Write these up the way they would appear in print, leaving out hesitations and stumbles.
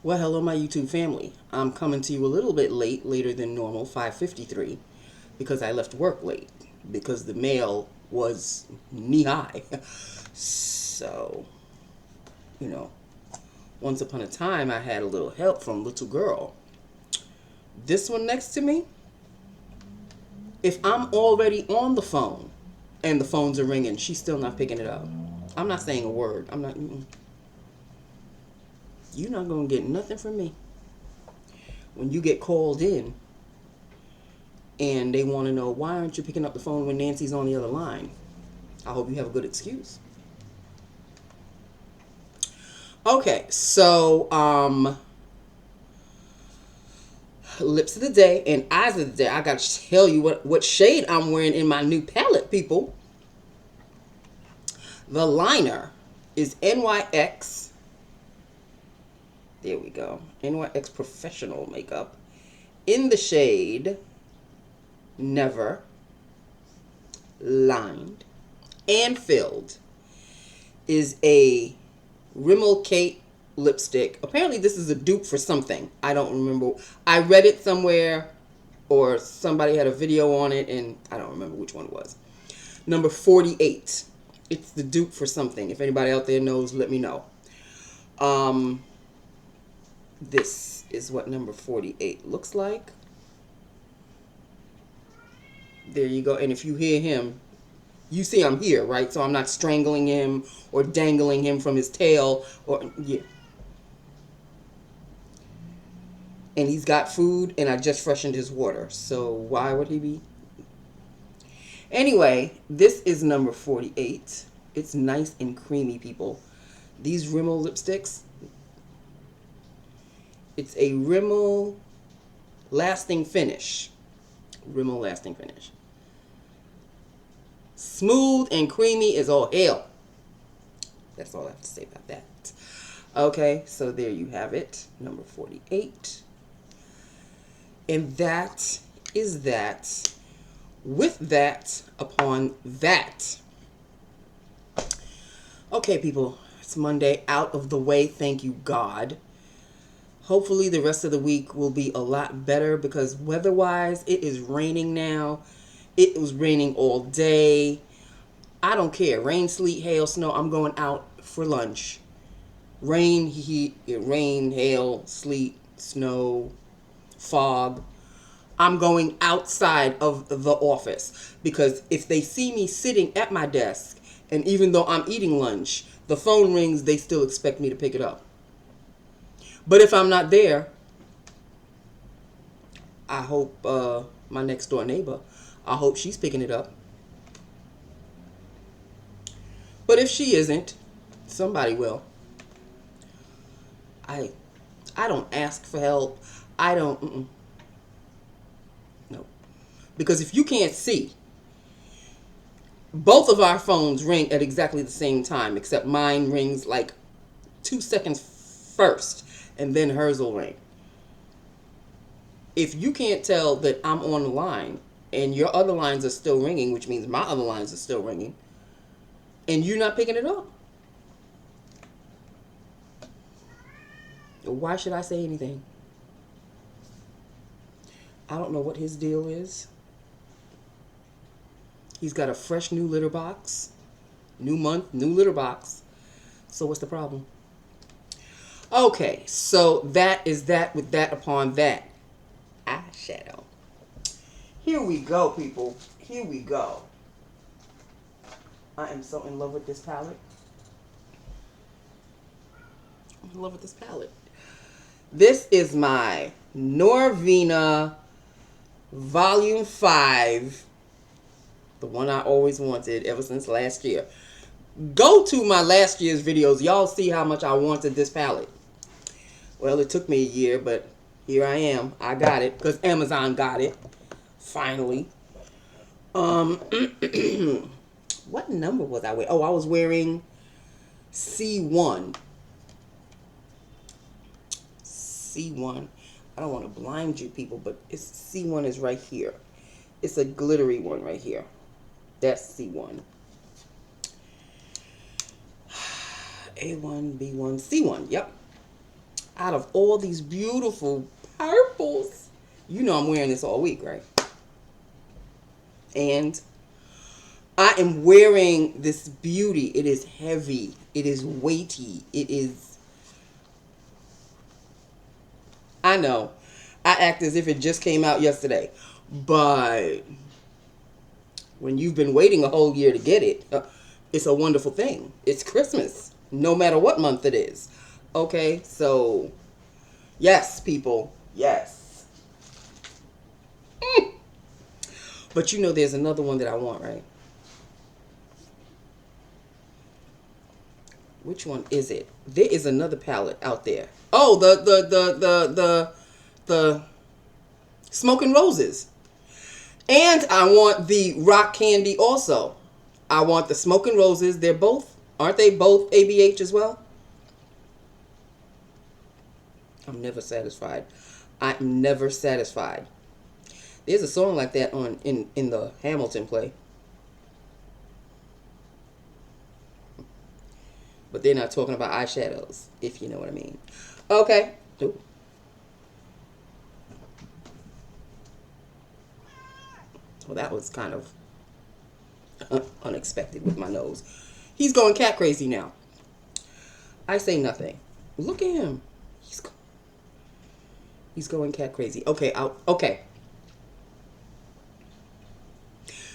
Well, hello, my YouTube family. I'm coming to you a little bit late, later than normal, 5:53, because I left work late, because the mail was knee high. So, you know, once upon a time, I had a little help from little girl. This one next to me, if I'm already on the phone and the phones are ringing, she's still not picking it up. I'm not saying a word. I'm not. You're not gonna get nothing from me when you get called in and they want to know, why aren't you picking up the phone when Nancy's on the other line? I hope you have a good excuse. Okay, so lips of the day and eyes of the day. I got to tell you what shade I'm wearing in my new palette, people. The liner is NYX. There we go. NYX Professional Makeup in the shade Never Lined and Filled. Is a Rimmel Kate lipstick. Apparently this is a dupe for something. I don't remember. I read it somewhere or somebody had a video on it and I don't remember which one it was. Number 48. It's the dupe for something. If anybody out there knows, let me know. This is what number 48 looks like. There you go. And if you hear him, you see I'm here, right? So I'm not strangling him or dangling him from his tail or yeah. And he's got food and I just freshened his water. So why would he be? Anyway, this is number 48. It's nice and creamy, people. These Rimmel lipsticks. It's a Rimmel Lasting Finish. Rimmel Lasting Finish. Smooth and creamy as all hell. That's all I have to say about that. Okay, so there you have it. Number 48. And that is that. With that upon that. Okay, people. It's Monday. Out of the way. Thank you, God. Hopefully the rest of the week will be a lot better because weather-wise, it is raining now. It was raining all day. I don't care. Rain, sleet, hail, snow. I'm going out for lunch. Rain, heat, rain, hail, sleet, snow, fog. I'm going outside of the office because if they see me sitting at my desk and even though I'm eating lunch, the phone rings, they still expect me to pick it up. But if I'm not there, I hope my next door neighbor, I hope she's picking it up. But if she isn't, somebody will. I I don't ask for help. I don't. No. Because if you can't see, both of our phones ring at exactly the same time, except mine rings like 2 seconds first, and then hers will ring. If you can't tell that I'm on the line and your other lines are still ringing, which means my other lines are still ringing, and you're not picking it up, why should I say anything? I don't know what his deal is. He's got a fresh new litter box. New month, new litter box. So what's the problem? Okay, so that is that with that upon that. Eyeshadow. Here we go, people. Here we go. I am so in love with this palette. I'm in love with this palette. This is my Norvina Volume 5. The one I always wanted ever since last year. Go to my last year's videos. Y'all see how much I wanted this palette. Well, it took me a year, but here I am. I got it because Amazon got it. Finally. What number was I wearing? Oh, I was wearing C1. C1. I don't want to blind you people, but it's C1 is right here. It's a glittery one right here. That's C1. A1, B1, C1. Yep. out of all these beautiful purples. You know I'm wearing this all week, right? And I am wearing this beauty. It is heavy. It is weighty. It is... I know. I act as if it just came out yesterday. But when you've been waiting a whole year to get it, it's a wonderful thing. It's Christmas, no matter what month it is. Okay, so yes, people, yes. But you know there's another one that I want, right? Which one is it? There is another palette out there. Oh, the Smoking Roses. And I want the Rock Candy also. I want the Smoking Roses. They're both, aren't they both ABH as well? I'm never satisfied. I'm never satisfied. There's a song like that on in the Hamilton play. But they're not talking about eyeshadows, if you know what I mean. Okay. Ooh. Well, that was kind of unexpected with my nose. He's going cat crazy now. I say nothing. Look at him. He's going cat crazy. Okay, okay.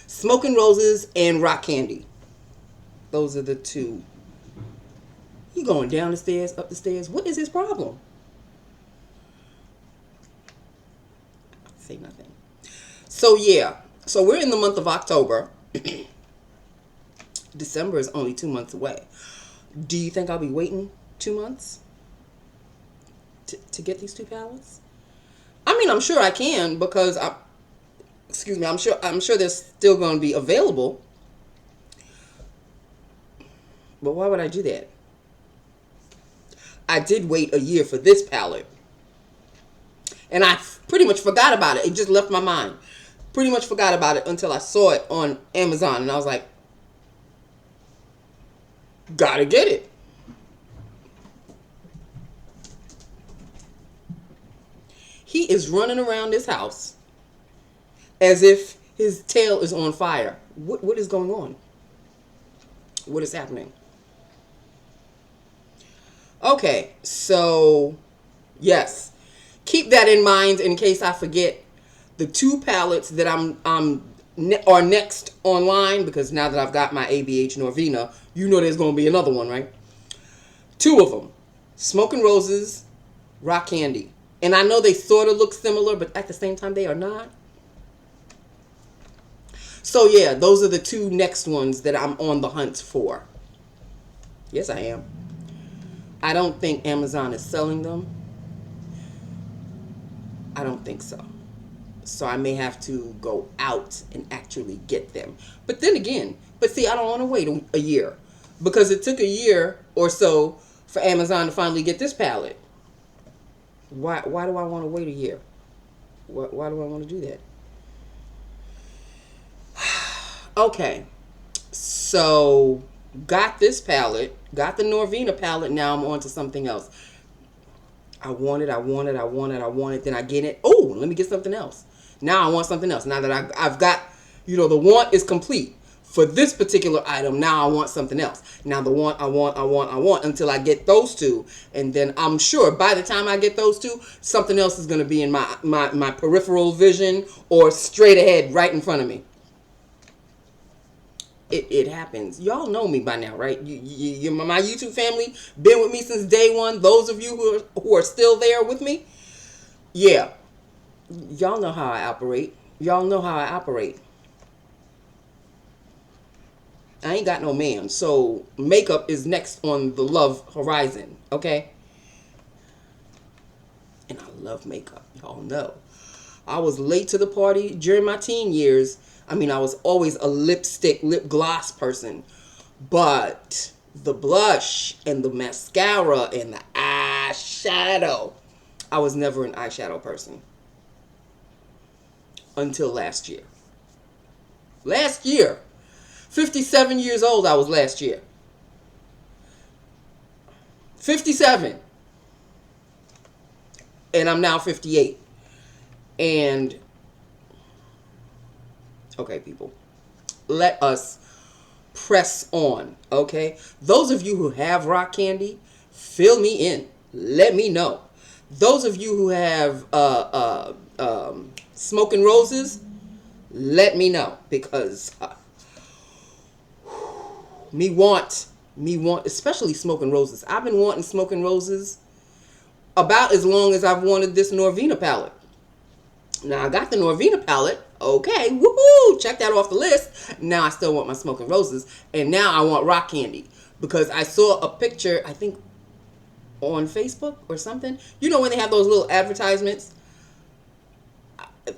Smoking Roses and Rock Candy. Those are the two. He going down the stairs, up the stairs. What is his problem? Say nothing. So yeah. So we're in the month of October. December is only 2 months away. Do you think I'll be waiting 2 months to get these two palettes? I mean, I'm sure I can because I'm sure they're still going to be available. But why would I do that? I did wait a year for this palette. And I pretty much forgot about it. It just left my mind. Pretty much forgot about it until I saw it on Amazon. And I was like, gotta get it. He is running around this house as if his tail is on fire. What is going on? What is happening? Okay, so yes, keep that in mind in case I forget. The two palettes that are next online, because now that I've got my ABH Norvina, you know there's going to be another one, right? Two of them, Smoking Roses, Rock Candy. And I know they sort of look similar, but at the same time they are not. So yeah, those are the two next ones that I'm on the hunt for. Yes, I am. I don't think Amazon is selling them. I don't think so. So I may have to go out and actually get them. But then again, see, I don't want to wait a year. Because it took a year or so for Amazon to finally get this palette. Why do I want to wait a year? Why do I want to do that? Okay. So, got this palette. Got the Norvina palette. Now I'm on to something else. I want it. Then I get it. Oh, let me get something else. Now I want something else. Now that I've got, the want is complete. For this particular item, now I want something else. Now the want, I want until I get those two. And then I'm sure by the time I get those two, something else is going to be in my peripheral vision or straight ahead right in front of me. It happens. Y'all know me by now, right? You my YouTube family, been with me since day one. Those of you who are still there with me, yeah. Y'all know how I operate. I ain't got no man, so makeup is next on the love horizon, okay? And I love makeup, y'all know. I was late to the party during my teen years. I mean, I was always a lip gloss person. But the blush and the mascara and the eyeshadow, I was never an eyeshadow person. Until last year. 57 years old I was last year. 57. And I'm now 58. And, okay, people, let us press on, okay? Those of you who have rock candy, fill me in. Let me know. Those of you who have smoking roses, let me know, because me want, especially smoking roses. I've been wanting smoking roses about as long as I've wanted this Norvina palette. Now I got the Norvina palette. Okay, woohoo! Check that off the list. Now I still want my smoking roses, and now I want rock candy because I saw a picture, I think, on Facebook or something. You know when they have those little advertisements?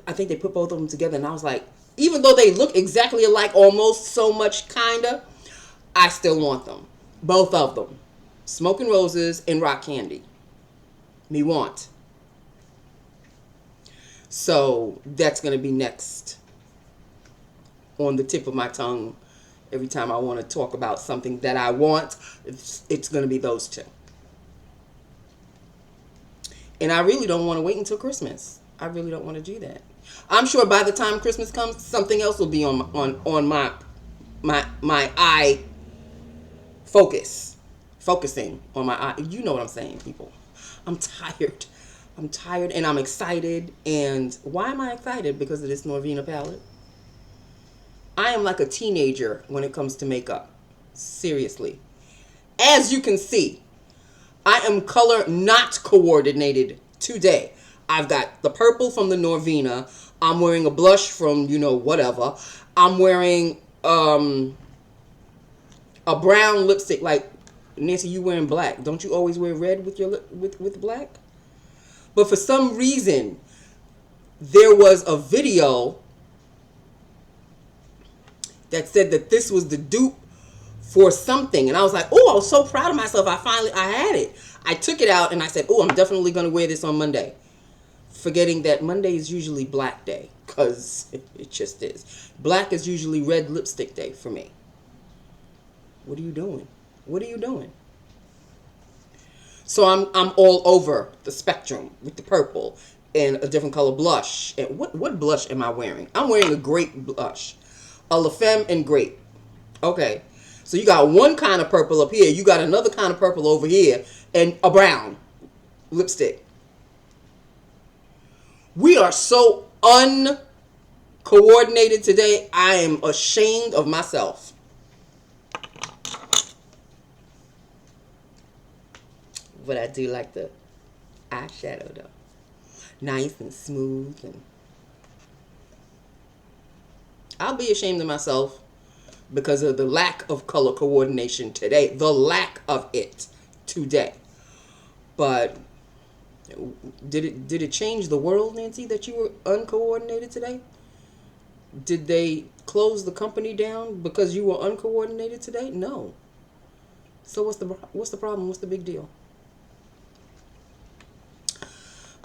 I think they put both of them together, and I was like, even though they look exactly alike, almost so much, kinda, I still want them. Both of them. Smoking roses and rock candy. Me want. So that's going to be next on the tip of my tongue. Every time I want to talk about something that I want, it's going to be those two. And I really don't want to wait until Christmas. I really don't want to do that. I'm sure by the time Christmas comes, something else will be on my eye focusing on my eye. You know what I'm saying, people. I'm tired. I'm tired and I'm excited. And why am I excited? Because of this Norvina palette. I am like a teenager when it comes to makeup. Seriously. As you can see, I am color not coordinated today. I've got the purple from the Norvina. I'm wearing a blush from, you know, whatever. I'm wearing a brown lipstick. Like, Nancy, you wearing black. Don't you always wear red with your with black? But for some reason, there was a video that said that this was the dupe for something. And I was like, oh, I was so proud of myself. I had it. I took it out and I said, oh, I'm definitely going to wear this on Monday. Forgetting that Monday is usually black day, because it just is. Black is usually red lipstick day for me. What are you doing? What are you doing? So I'm all over the spectrum with the purple and a different color blush. And what blush am I wearing? I'm wearing a grape blush. A La Femme and grape. Okay. So you got one kind of purple up here. You got another kind of purple over here. And a brown lipstick. We are so uncoordinated today. I am ashamed of myself. But I do like the eyeshadow though. Nice and smooth. And I'll be ashamed of myself because of the lack of color coordination today. The lack of it today. But did it change the world, Nancy, that you were uncoordinated today? Did they close the company down because you were uncoordinated today? No. So what's the problem? What's the big deal?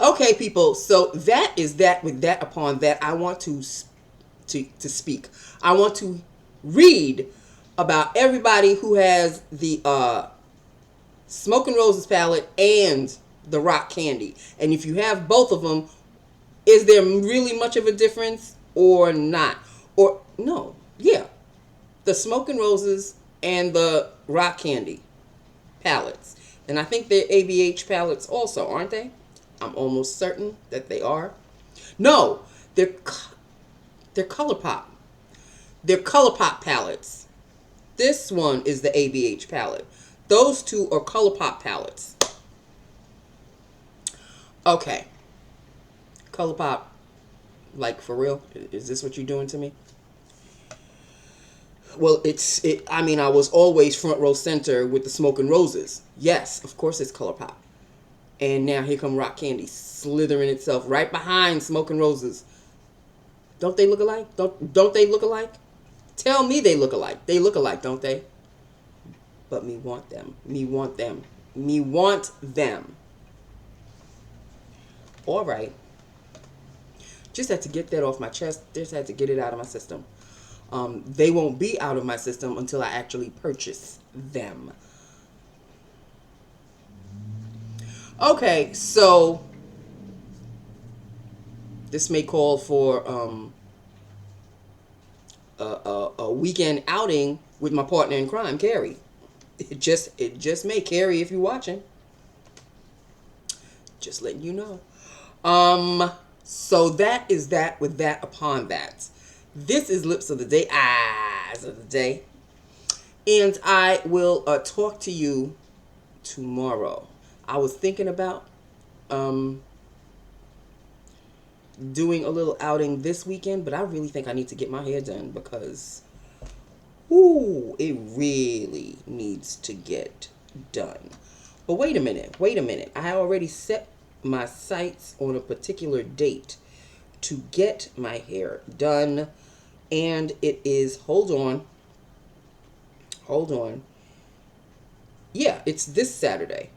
Okay, people. So that is that. With that, upon that, I want to speak. I want to read about everybody who has the Smoke and Roses palette and the rock candy. And if you have both of them, is there really much of a difference or not? Or no, yeah, the Smoke and Roses and the rock candy palettes. And I think they're ABH palettes also, aren't they? I'm almost certain that they are. No, they're ColourPop. They're ColourPop palettes. This one is the ABH palette. Those two are ColourPop palettes. Okay. ColourPop, like for real? Is this what you're doing to me? Well, I mean, I was always front row center with the Smoke and Roses. Yes, of course it's ColourPop. And now here come Rock Candy slithering itself right behind Smoke and Roses. Don't they look alike? Don't they look alike? Tell me they look alike. They look alike, don't they? But me want them. Me want them. Me want them. All right. Just had to get that off my chest. Just had to get it out of my system. They won't be out of my system until I actually purchase them. Okay, so This may call for a weekend outing with my partner in crime, Carrie. It just may. Carrie, if you're watching, just letting you know. So that is that with that upon that. This is Lips of the Day, Eyes of the Day. And I will talk to you tomorrow. I was thinking about doing a little outing this weekend, but I really think I need to get my hair done because it really needs to get done. But wait a minute. I already set my sights on a particular date to get my hair done, and it is, hold on. Yeah, it's this Saturday.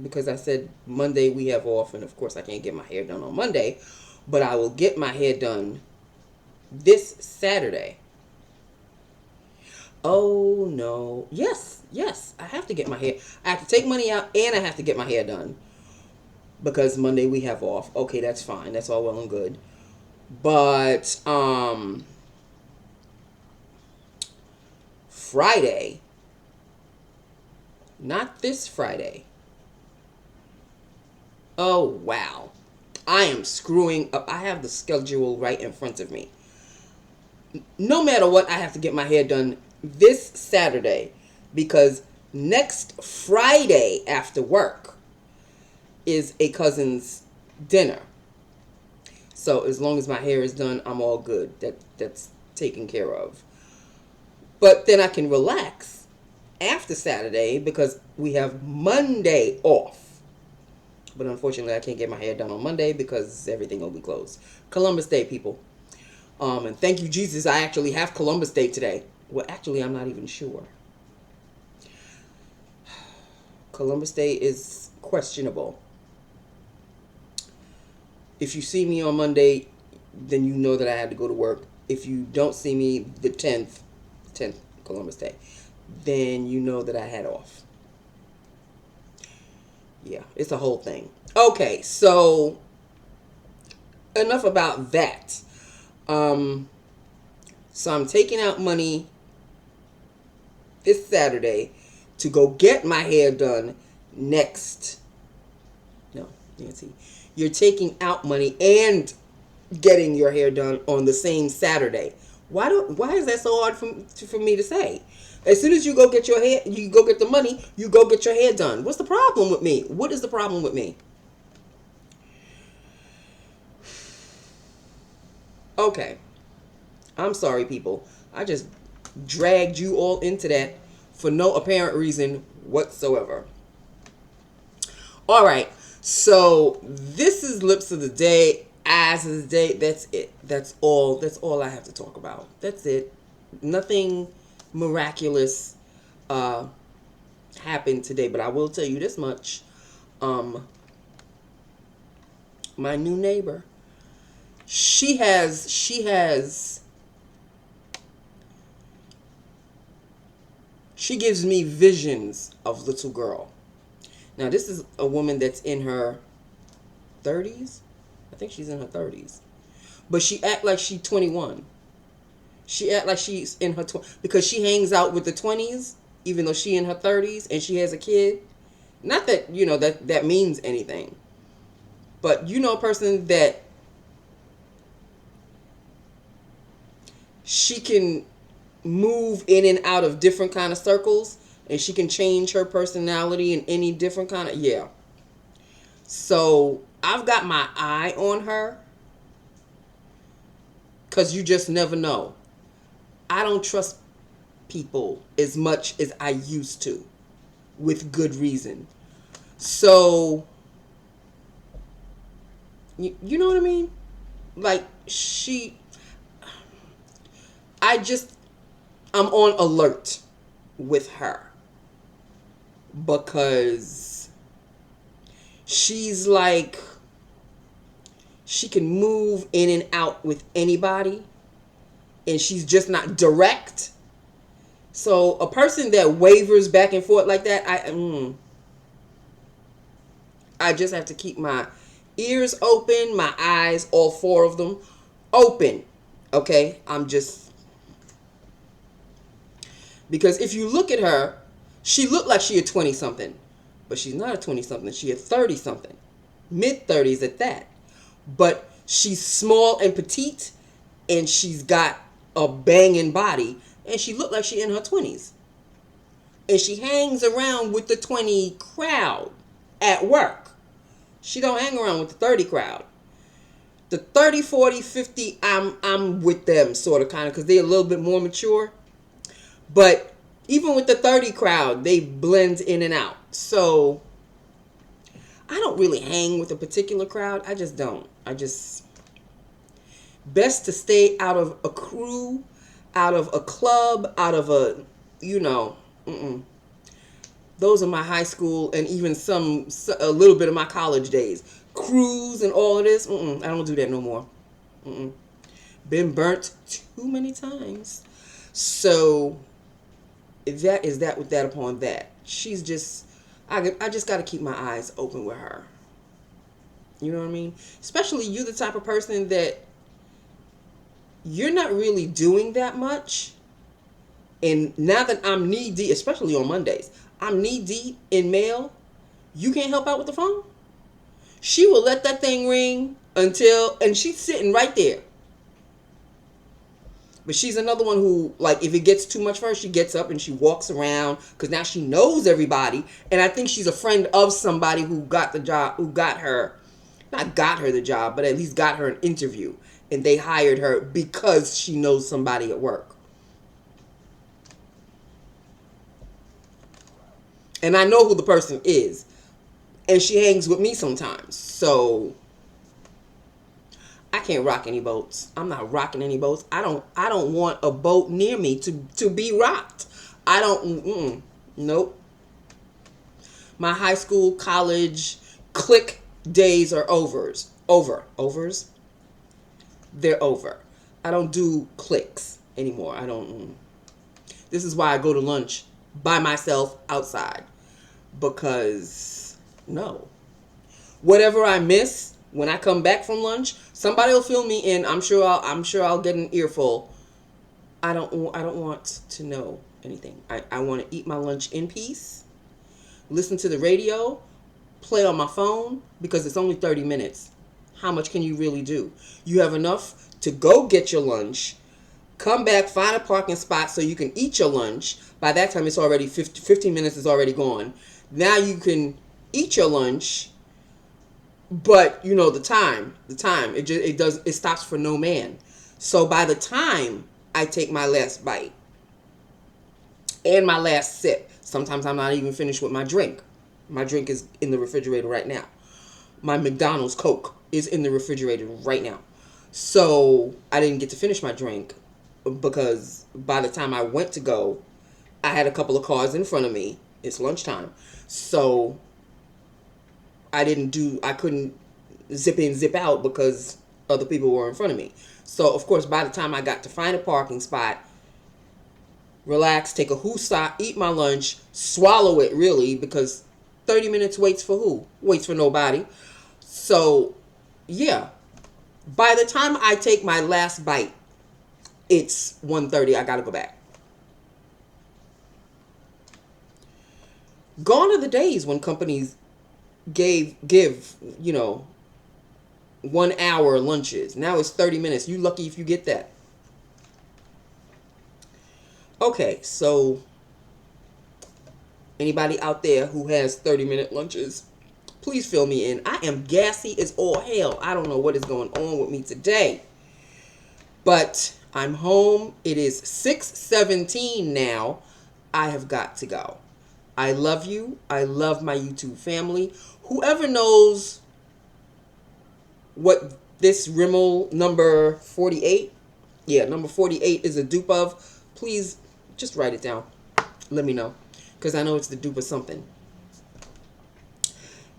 Because I said Monday we have off, and of course I can't get my hair done on Monday, but I will get my hair done this Saturday. Oh no. Yes, I have to get my hair. I have to take money out and I have to get my hair done because Monday we have off. Okay, that's fine. That's all well and good. But Friday, not this Friday. Oh, wow. I am screwing up. I have the schedule right in front of me. No matter what, I have to get my hair done this Saturday because next Friday after work is a cousin's dinner. So as long as my hair is done, I'm all good. That's taken care of. But then I can relax after Saturday because we have Monday off. But unfortunately, I can't get my hair done on Monday because everything will be closed. Columbus Day, people. And thank you, Jesus, I actually have Columbus Day today. Well, actually, I'm not even sure. Columbus Day is questionable. If you see me on Monday, then you know that I had to go to work. If you don't see me the 10th Columbus Day, then you know that I had off. Yeah, it's a whole thing. Okay, so enough about that. So I'm taking out money this Saturday to go get my hair done next. No, Nancy. You're taking out money and getting your hair done on the same Saturday. Why is that so hard for me to say? As soon as you go get your hair, you go get the money, you go get your hair done. What's the problem with me? What is the problem with me? Okay. I'm sorry, people. I just dragged you all into that for no apparent reason whatsoever. All right. So this is Lips of the Day, Eyes of the Day. That's it. That's all I have to talk about. That's it. Nothing miraculous happened today, but I will tell you this much. My new neighbor, she gives me visions of little girl. Now, this is a woman that's in her 30s. I think she's in her 30s. But she act like she's 21. She act like she's in her because she hangs out with the 20s, even though she in her 30s and she has a kid. Not that, that means anything. But a person that she can move in and out of different kind of circles, and she can change her personality in any different kind of, yeah. So I've got my eye on her because you just never know. I don't trust people as much as I used to, with good reason. So, you know what I mean? Like, I'm on alert with her because she's like, she can move in and out with anybody, and she's just not direct. So a person that wavers back and forth like that, I just have to keep my ears open, my eyes, all four of them, open. Okay? Because if you look at her, she looked like she a 20-something. But she's not a 20-something. She a 30-something. Mid-30s at that. But she's small and petite, and she's got a banging body, and she looked like she in her 20s. And she hangs around with the 20 crowd at work. She don't hang around with the 30 crowd. The 30, 40, 50, I'm with them sort of kind of because they're a little bit more mature. But even with the 30 crowd, they blend in and out. So I don't really hang with a particular crowd. I just don't. Best to stay out of a crew, out of a club, out of a, Those are my high school and even a little bit of my college days. Crews and all of this, I don't do that no more. Been burnt too many times. So that is that with that upon that. She's just, I just got to keep my eyes open with her. You know what I mean? Especially you, the type of person that you're not really doing that much. And now that I'm knee deep, especially on Mondays, I'm knee deep in mail, you can't help out with the phone? She will let that thing ring and she's sitting right there. But she's another one who, like, if it gets too much for her, she gets up and she walks around because now she knows everybody. And I think she's a friend of somebody who got the job, not got her the job, but at least got her an interview. And they hired her because she knows somebody at work. And I know who the person is. And she hangs with me sometimes. So I can't rock any boats. I'm not rocking any boats. I don't want a boat near me to be rocked. Nope. My high school, college, clique days are over. Overs? They're over. I don't do cliques anymore. This is why I go to lunch by myself outside. Because, no. Whatever I miss when I come back from lunch, somebody will fill me in. I'm sure I'll get an earful. I don't want to know anything. I want to eat my lunch in peace, listen to the radio, play on my phone, because it's only 30 minutes. How much can you really do? You have enough to go get your lunch, come back, find a parking spot so you can eat your lunch. By that time, it's already 15 minutes is already gone. Now you can eat your lunch, but the time, it stops for no man. So by the time I take my last bite and my last sip, sometimes I'm not even finished with my drink. My drink is in the refrigerator right now. My McDonald's Coke is in the refrigerator right now. So I didn't get to finish my drink because by the time I went to go, I had a couple of cars in front of me. It's lunchtime. So I couldn't zip in, zip out because other people were in front of me. So, of course, by the time I got to find a parking spot, relax, take a hoosah, eat my lunch, swallow it really, because 30 minutes waits for who? Waits for nobody. So, yeah. By the time I take my last bite, it's 1:30. I got to go back. Gone are the days when companies give 1 hour lunches. Now it's 30 minutes. You lucky if you get that. Okay, so anybody out there who has 30-minute lunches, please fill me in. I am gassy as all hell. I don't know what is going on with me today. But I'm home. It is 6:17 now. I have got to go. I love you. I love my YouTube family. Whoever knows what this Rimmel number 48, number 48 is a dupe of, please just write it down. Let me know, because I know it's the dupe of something.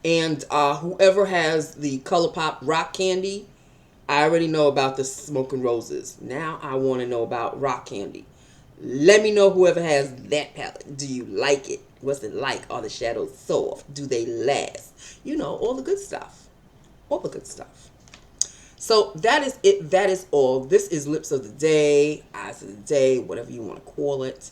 And whoever has the ColourPop rock candy, I already know about the Smoking Roses. Now I want to know about rock candy. Let me know whoever has that palette. Do you like it? What's it like? Are the shadows soft? Do they last? All the good stuff. all the good stuff. So that is it. That is all. This is Lips of the Day, Eyes of the Day, whatever you want to call it.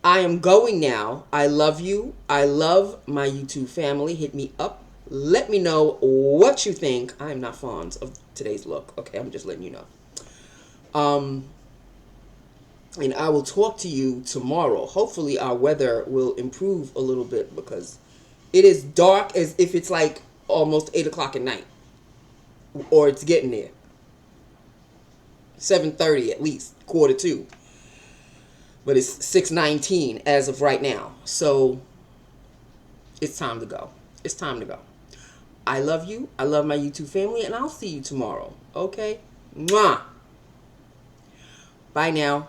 I am going now. I love you. I love my YouTube family. Hit me up. Let me know what you think. I am not fond of today's look. Okay, I'm just letting you know. And I will talk to you tomorrow. Hopefully our weather will improve a little bit because it is dark as if it's like almost 8 o'clock at night. Or it's getting there. 7:30 at least, 1:45. But it's 6:19 as of right now. So it's time to go. It's time to go. I love you. I love my YouTube family. And I'll see you tomorrow. Okay? Mwah. Bye now.